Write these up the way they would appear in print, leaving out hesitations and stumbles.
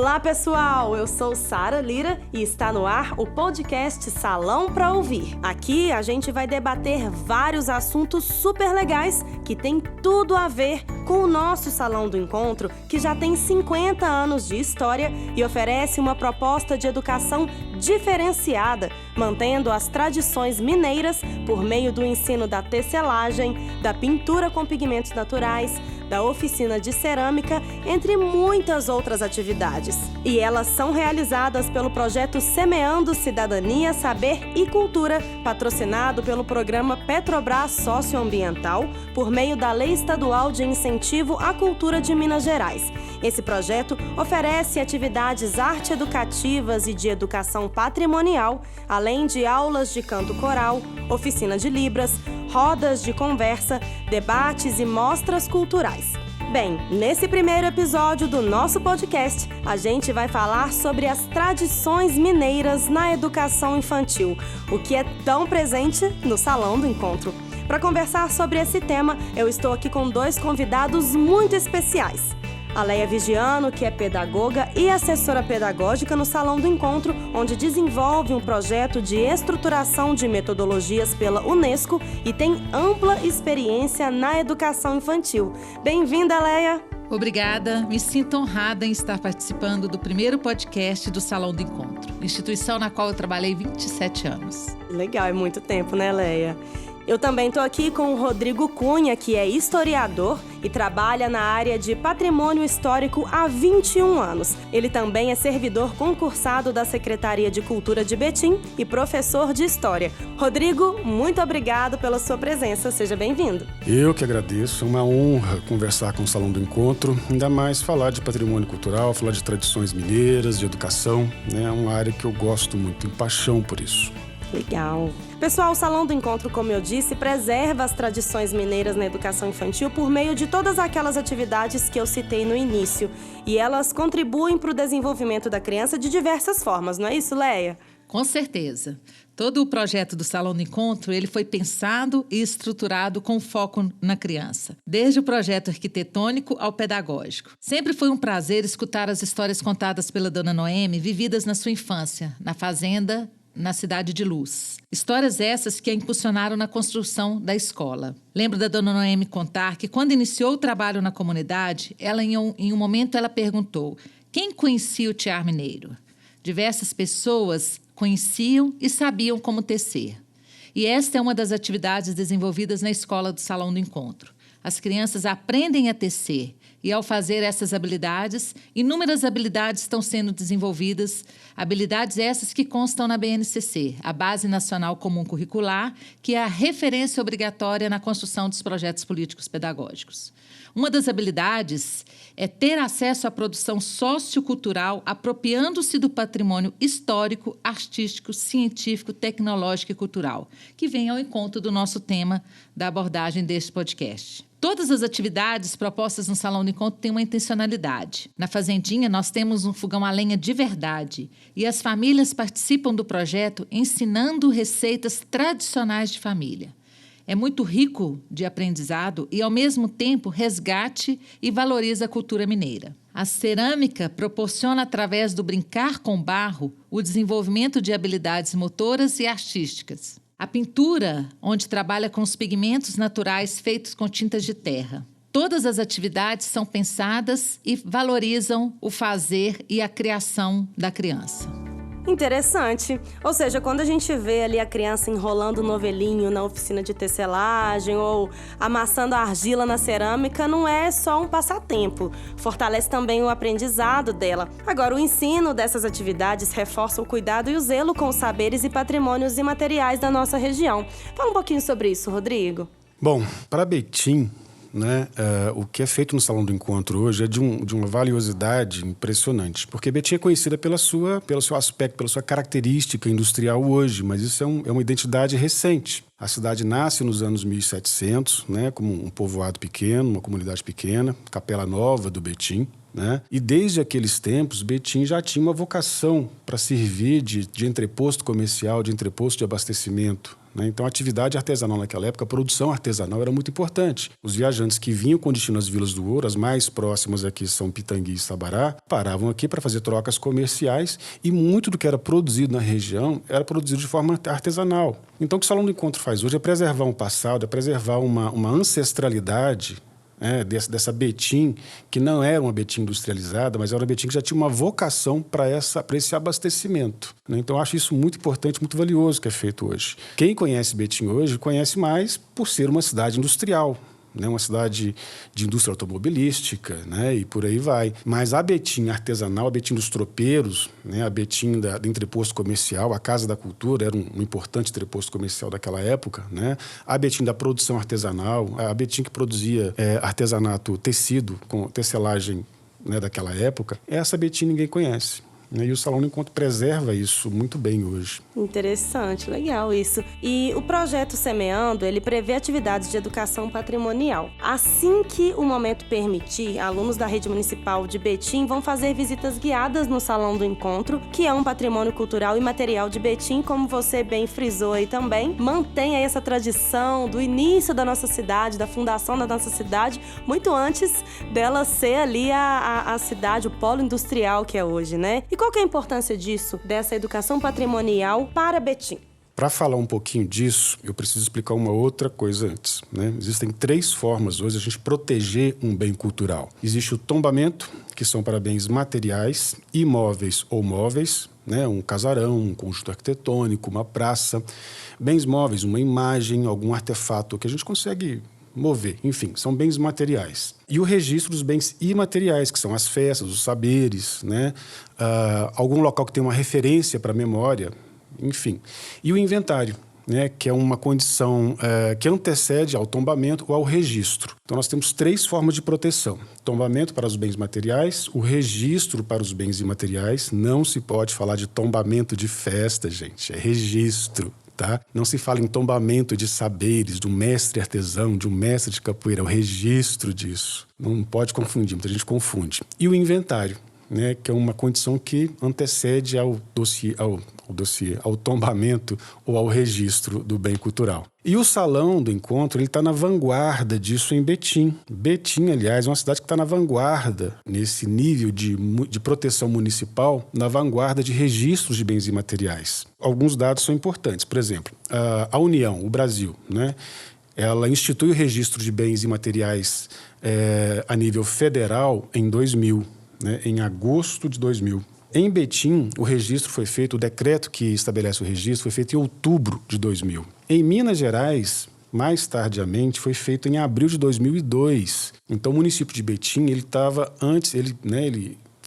Olá, pessoal! Eu sou Sara Lira e está no ar o podcast Salão para Ouvir. Aqui a gente vai debater vários assuntos super legais que tem tudo a ver com o nosso Salão do Encontro, que já tem 50 anos de história e oferece uma proposta de educação diferenciada, mantendo as tradições mineiras por meio do ensino da tecelagem, da pintura com pigmentos naturais, da oficina de cerâmica, entre muitas outras atividades. E elas são realizadas pelo projeto Semeando Cidadania, Saber e Cultura, patrocinado pelo programa Petrobras Socioambiental, por meio da Lei Estadual de Incentivo à Cultura de Minas Gerais. Esse projeto oferece atividades arte-educativas e de educação patrimonial, além de aulas de canto coral, oficina de libras, rodas de conversa, debates e mostras culturais. Bem, nesse primeiro episódio do nosso podcast, a gente vai falar sobre as tradições mineiras na educação infantil, o que é tão presente no Salão do Encontro. Para conversar sobre esse tema, eu estou aqui com dois convidados muito especiais. A Leia Vigiano, que é pedagoga e assessora pedagógica no Salão do Encontro, onde desenvolve um projeto de estruturação de metodologias pela Unesco e tem ampla experiência na educação infantil. Bem-vinda, Leia! Obrigada, me sinto honrada em estar participando do primeiro podcast do Salão do Encontro, instituição na qual eu trabalhei 27 anos. Legal, é muito tempo, né, Leia? Eu também estou aqui com o Rodrigo Cunha, que é historiador e trabalha na área de patrimônio histórico há 21 anos. Ele também é servidor concursado da Secretaria de Cultura de Betim e professor de História. Rodrigo, muito obrigado pela sua presença. Seja bem-vindo. Eu que agradeço. É uma honra conversar com o Salão do Encontro, ainda mais falar de patrimônio cultural, falar de tradições mineiras, de educação. É uma área que eu gosto muito, tenho paixão por isso. Legal. Pessoal, o Salão do Encontro, como eu disse, preserva as tradições mineiras na educação infantil por meio de todas aquelas atividades que eu citei no início. E elas contribuem para o desenvolvimento da criança de diversas formas, não é isso, Leia? Com certeza. Todo o projeto do Salão do Encontro, ele foi pensado e estruturado com foco na criança, desde o projeto arquitetônico ao pedagógico. Sempre foi um prazer escutar as histórias contadas pela Dona Noemi, vividas na sua infância, na fazenda, na Cidade de Luz. Histórias essas que a impulsionaram na construção da escola. Lembro da Dona Noemi contar que quando iniciou o trabalho na comunidade, ela em um momento ela perguntou: quem conhecia o tear mineiro? Diversas pessoas conheciam e sabiam como tecer. E esta é uma das atividades desenvolvidas na escola do Salão do Encontro. As crianças aprendem a tecer e, ao fazer essas habilidades, inúmeras habilidades estão sendo desenvolvidas, habilidades essas que constam na BNCC, a Base Nacional Comum Curricular, que é a referência obrigatória na construção dos projetos políticos pedagógicos. Uma das habilidades é ter acesso à produção sociocultural, apropriando-se do patrimônio histórico, artístico, científico, tecnológico e cultural, que vem ao encontro do nosso tema da abordagem deste podcast. Todas as atividades propostas no Salão do Encontro têm uma intencionalidade. Na Fazendinha, nós temos um fogão a lenha de verdade e as famílias participam do projeto ensinando receitas tradicionais de família. É muito rico de aprendizado e, ao mesmo tempo, resgate e valoriza a cultura mineira. A cerâmica proporciona, através do brincar com barro, o desenvolvimento de habilidades motoras e artísticas. A pintura, onde trabalha com os pigmentos naturais feitos com tintas de terra. Todas as atividades são pensadas e valorizam o fazer e a criação da criança. Interessante. Ou seja, quando a gente vê ali a criança enrolando o novelinho na oficina de tecelagem ou amassando a argila na cerâmica, não é só um passatempo. Fortalece também o aprendizado dela. Agora, o ensino dessas atividades reforça o cuidado e o zelo com os saberes e patrimônios imateriais da nossa região. Fala um pouquinho sobre isso, Rodrigo. Bom, para Betim, o que é feito no Salão do Encontro hoje é de uma valiosidade impressionante, porque Betim é conhecida pelo seu aspecto, pela sua característica industrial hoje, mas isso é uma identidade recente. A cidade nasce nos anos 1700, como um povoado pequeno, uma comunidade pequena, Capela Nova do Betim, né? E desde aqueles tempos, Betim já tinha uma vocação para servir de entreposto comercial, de entreposto de abastecimento, né? Então, a atividade artesanal naquela época, a produção artesanal era muito importante. Os viajantes que vinham com destino às Vilas do Ouro, as mais próximas aqui são Pitangui e Sabará, paravam aqui para fazer trocas comerciais e muito do que era produzido na região era produzido de forma artesanal. Então, o que o Salão do Encontro faz hoje é preservar um passado, é preservar uma ancestralidade, dessa Betim, que não era uma Betim industrializada, mas era uma Betim que já tinha uma vocação para esse abastecimento, né? Então, eu acho isso muito importante, muito valioso que é feito hoje. Quem conhece Betim hoje, conhece mais por ser uma cidade industrial, né? Uma cidade de indústria automobilística, né? E por aí vai. Mas a Betim artesanal, a Betim dos tropeiros, né? A Betim do entreposto comercial, a Casa da Cultura era um importante entreposto comercial daquela época, né? A Betim da produção artesanal, a Betim que produzia artesanato tecido com tecelagem, né, daquela época, essa Betim ninguém conhece. E o Salão do Encontro preserva isso muito bem hoje. Interessante, legal isso. E o projeto Semeando, ele prevê atividades de educação patrimonial. Assim que o momento permitir, alunos da rede municipal de Betim vão fazer visitas guiadas no Salão do Encontro, que é um patrimônio cultural e material de Betim, como você bem frisou aí também. Mantém aí essa tradição do início da nossa cidade, da fundação da nossa cidade, muito antes dela ser ali a cidade, o polo industrial que é hoje, né? E qual que é a importância disso, dessa educação patrimonial para Betim? Para falar um pouquinho disso, eu preciso explicar uma outra coisa antes, né? Existem 3 formas hoje de a gente proteger um bem cultural. Existe o tombamento, que são para bens materiais, imóveis ou móveis, né? Um casarão, um conjunto arquitetônico, uma praça. Bens móveis, uma imagem, algum artefato que a gente consegue mover, enfim, são bens materiais. E o registro dos bens imateriais, que são as festas, os saberes, né? Algum local que tem uma referência para a memória, enfim. E o inventário, né? Que é uma condição que antecede ao tombamento ou ao registro. Então, nós temos 3 formas de proteção. Tombamento para os bens materiais, o registro para os bens imateriais. Não se pode falar de tombamento de festa, gente, é registro. Tá? Não se fala em tombamento de saberes, de um mestre artesão, de um mestre de capoeira, é o registro disso. Não pode confundir, muita gente confunde. E o inventário, né, que é uma condição que antecede ao tombamento ou ao registro do bem cultural. E o Salão do Encontro está na vanguarda disso em Betim. Betim, aliás, é uma cidade que está na vanguarda, nesse nível de proteção municipal, na vanguarda de registros de bens imateriais. Alguns dados são importantes. Por exemplo, a União, o Brasil, né, ela institui o registro de bens imateriais a nível federal em 2000, né, em agosto de 2000. Em Betim, o registro foi feito, o decreto que estabelece o registro foi feito em outubro de 2000. Em Minas Gerais, mais tardiamente, foi feito em abril de 2002. Então, o município de Betim, ele estava antes, ele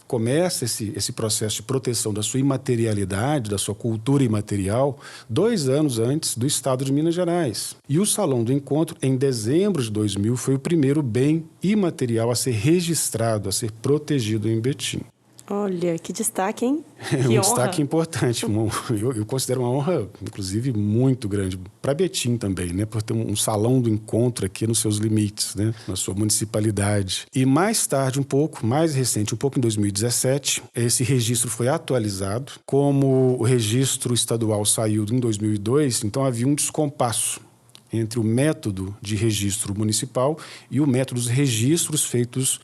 começa esse processo de proteção da sua imaterialidade, da sua cultura imaterial, 2 anos antes do estado de Minas Gerais. E o Salão do Encontro, em dezembro de 2000, foi o primeiro bem imaterial a ser registrado, a ser protegido em Betim. Olha, que destaque, hein? É um destaque importante. Eu considero uma honra, inclusive, muito grande para Betim também, né? Por ter um Salão do Encontro aqui nos seus limites, né? Na sua municipalidade. E mais tarde, mais recente, um pouco em 2017, esse registro foi atualizado. Como o registro estadual saiu em 2002, então havia um descompasso entre o método de registro municipal e o método dos registros feitos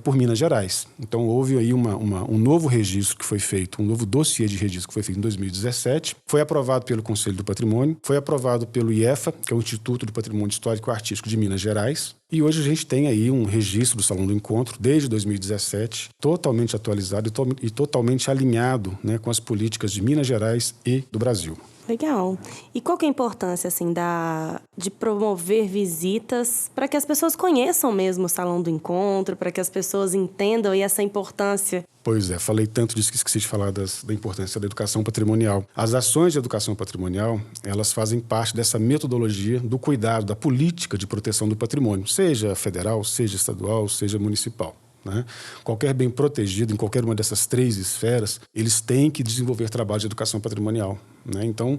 por Minas Gerais. Então, houve aí um novo registro que foi feito, um novo dossiê de registro que foi feito em 2017, foi aprovado pelo Conselho do Patrimônio, foi aprovado pelo IEFA, que é o Instituto do Patrimônio Histórico e Artístico de Minas Gerais, e hoje a gente tem aí um registro do Salão do Encontro, desde 2017, totalmente atualizado e totalmente alinhado, né, com as políticas de Minas Gerais e do Brasil. Legal. E qual que é a importância, assim, de promover visitas para que as pessoas conheçam mesmo o Salão do Encontro, para que as pessoas entendam aí essa importância? Pois é, falei tanto disso que esqueci de falar da importância da educação patrimonial. As ações de educação patrimonial, elas fazem parte dessa metodologia do cuidado, da política de proteção do patrimônio, seja federal, seja estadual, seja municipal. Né? Qualquer bem protegido em qualquer uma dessas 3 esferas, eles têm que desenvolver trabalho de educação patrimonial. né? Então,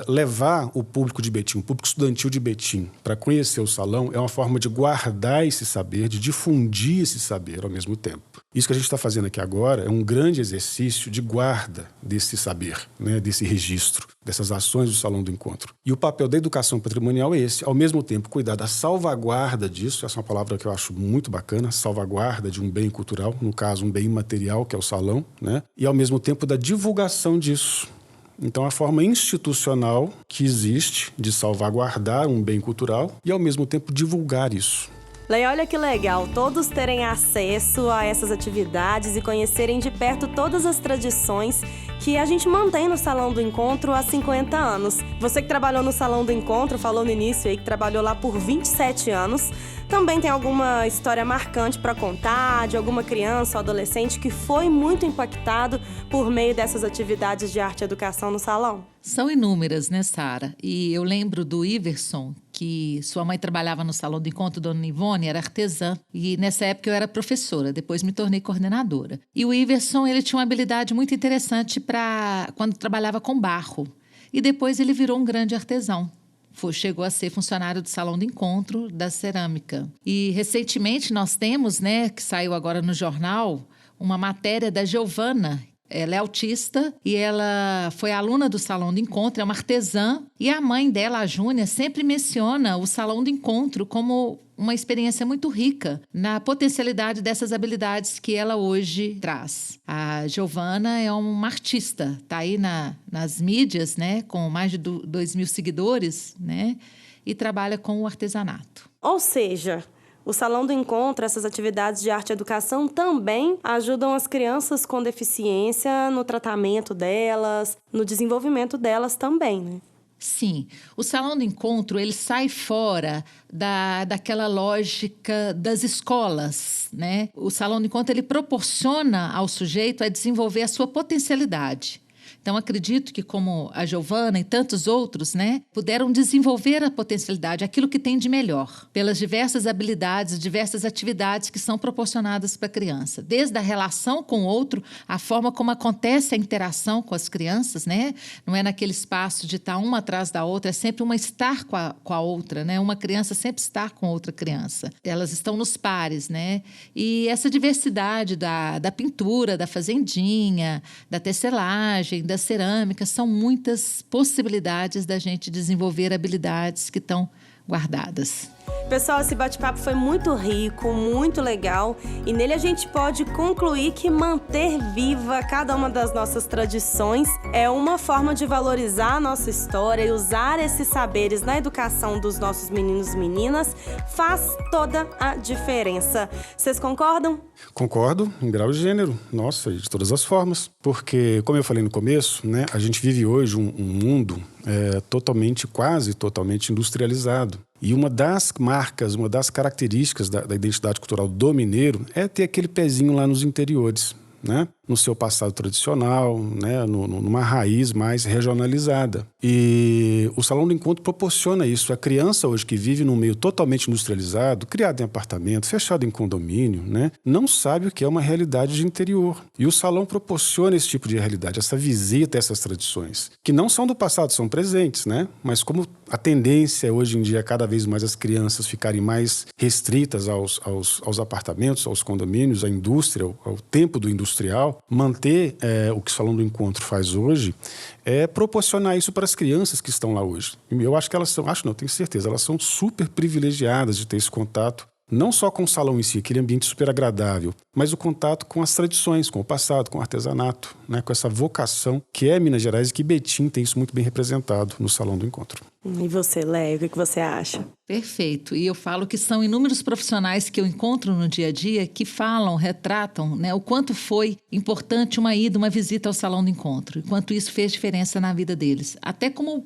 levar o público de Betim, o público estudantil de Betim, para conhecer o salão é uma forma de guardar esse saber, de difundir esse saber ao mesmo tempo. Isso que a gente está fazendo aqui agora é um grande exercício de guarda desse saber, né? Desse registro, dessas ações do Salão do Encontro. E o papel da educação patrimonial é esse, ao mesmo tempo cuidar da salvaguarda disso, essa é uma palavra que eu acho muito bacana, salvaguarda de um bem cultural, no caso um bem imaterial, que é o salão, né? E ao mesmo tempo da divulgação disso. Então, a forma institucional que existe de salvaguardar um bem cultural e, ao mesmo tempo, divulgar isso. Lei, olha que legal, todos terem acesso a essas atividades e conhecerem de perto todas as tradições que a gente mantém no Salão do Encontro há 50 anos. Você que trabalhou no Salão do Encontro, falou no início aí que trabalhou lá por 27 anos, também tem alguma história marcante para contar, de alguma criança ou adolescente que foi muito impactado por meio dessas atividades de arte e educação no salão? São inúmeras, né, Sara? E eu lembro do Iverson, que sua mãe trabalhava no Salão do Encontro, Dona Ivone, era artesã. E nessa época eu era professora, depois me tornei coordenadora. E o Iverson, ele tinha uma habilidade muito interessante para quando trabalhava com barro. E depois ele virou um grande artesão. Chegou a ser funcionário do Salão do Encontro da Cerâmica. E recentemente nós temos, né, que saiu agora no jornal, uma matéria da Giovana. Ela é autista e ela foi aluna do Salão do Encontro, é uma artesã. E a mãe dela, a Júnia, sempre menciona o Salão do Encontro como uma experiência muito rica na potencialidade dessas habilidades que ela hoje traz. A Giovana é uma artista, está aí nas mídias, né, com mais de 2.000 seguidores, né, e trabalha com o artesanato. Ou seja, o Salão do Encontro, essas atividades de arte e educação também ajudam as crianças com deficiência no tratamento delas, no desenvolvimento delas também, né? Sim, o Salão do Encontro, ele sai fora daquela lógica das escolas, né? O Salão do Encontro, ele proporciona ao sujeito a desenvolver a sua potencialidade. Então, acredito que como a Giovana e tantos outros, né, puderam desenvolver a potencialidade, aquilo que tem de melhor, pelas diversas habilidades, diversas atividades que são proporcionadas para a criança. Desde a relação com o outro, a forma como acontece a interação com as crianças, né? Não é naquele espaço de estar uma atrás da outra, é sempre uma estar com a outra, né? Uma criança sempre estar com outra criança. Elas estão nos pares, né? E essa diversidade da pintura, da fazendinha, da tecelagem, da cerâmica, são muitas possibilidades da gente desenvolver habilidades que estão guardadas. Pessoal, esse bate-papo foi muito rico, muito legal, e nele a gente pode concluir que manter viva cada uma das nossas tradições é uma forma de valorizar a nossa história e usar esses saberes na educação dos nossos meninos e meninas faz toda a diferença. Vocês concordam? Concordo, em grau e gênero, nossa, de todas as formas. Porque, como eu falei no começo, né, a gente vive hoje um mundo quase totalmente industrializado. E uma das marcas, uma das características da identidade cultural do mineiro é ter aquele pezinho lá nos interiores, né? No seu passado tradicional, né? Numa raiz mais regionalizada. E o Salão do Encontro proporciona isso. A criança hoje que vive num meio totalmente industrializado, criado em apartamento, fechado em condomínio, né? Não sabe o que é uma realidade de interior. E o salão proporciona esse tipo de realidade, essa visita a essas tradições, que não são do passado, são presentes, né? Mas como a tendência hoje em dia é cada vez mais as crianças ficarem mais restritas aos apartamentos, aos condomínios, à indústria, ao tempo do industrial, manter o que o Salão do Encontro faz hoje é proporcionar isso para as crianças que estão lá hoje. Eu acho que elas são, tenho certeza, elas são super privilegiadas de ter esse contato, não só com o salão em si, aquele ambiente super agradável, mas o contato com as tradições, com o passado, com o artesanato, né, com essa vocação que é Minas Gerais e que Betim tem isso muito bem representado no Salão do Encontro. E você, Léo, o que você acha? Perfeito. E eu falo que são inúmeros profissionais que eu encontro no dia a dia que falam, retratam, né, o quanto foi importante uma ida, uma visita ao Salão do Encontro, e quanto isso fez diferença na vida deles. Até como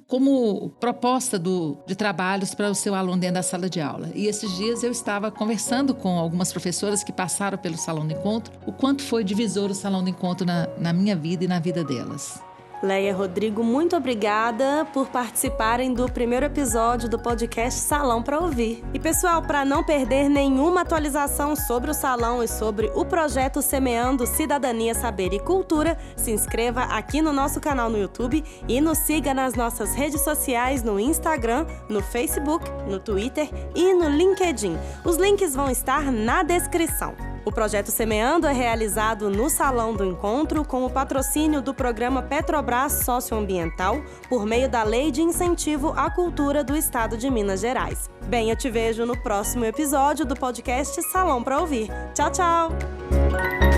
proposta de trabalhos para o seu aluno dentro da sala de aula. E esses dias eu estava conversando com algumas professoras que passaram pelo Salão do Encontro, o quanto foi divisor o Salão do Encontro na minha vida e na vida delas. Leia e Rodrigo, muito obrigada por participarem do primeiro episódio do podcast Salão para Ouvir. E pessoal, para não perder nenhuma atualização sobre o Salão e sobre o projeto Semeando Cidadania, Saber e Cultura, se inscreva aqui no nosso canal no YouTube e nos siga nas nossas redes sociais no Instagram, no Facebook, no Twitter e no LinkedIn. Os links vão estar na descrição. O projeto Semeando é realizado no Salão do Encontro com o patrocínio do programa Petrobras Socioambiental por meio da Lei de Incentivo à Cultura do Estado de Minas Gerais. Bem, eu te vejo no próximo episódio do podcast Salão para Ouvir. Tchau, tchau!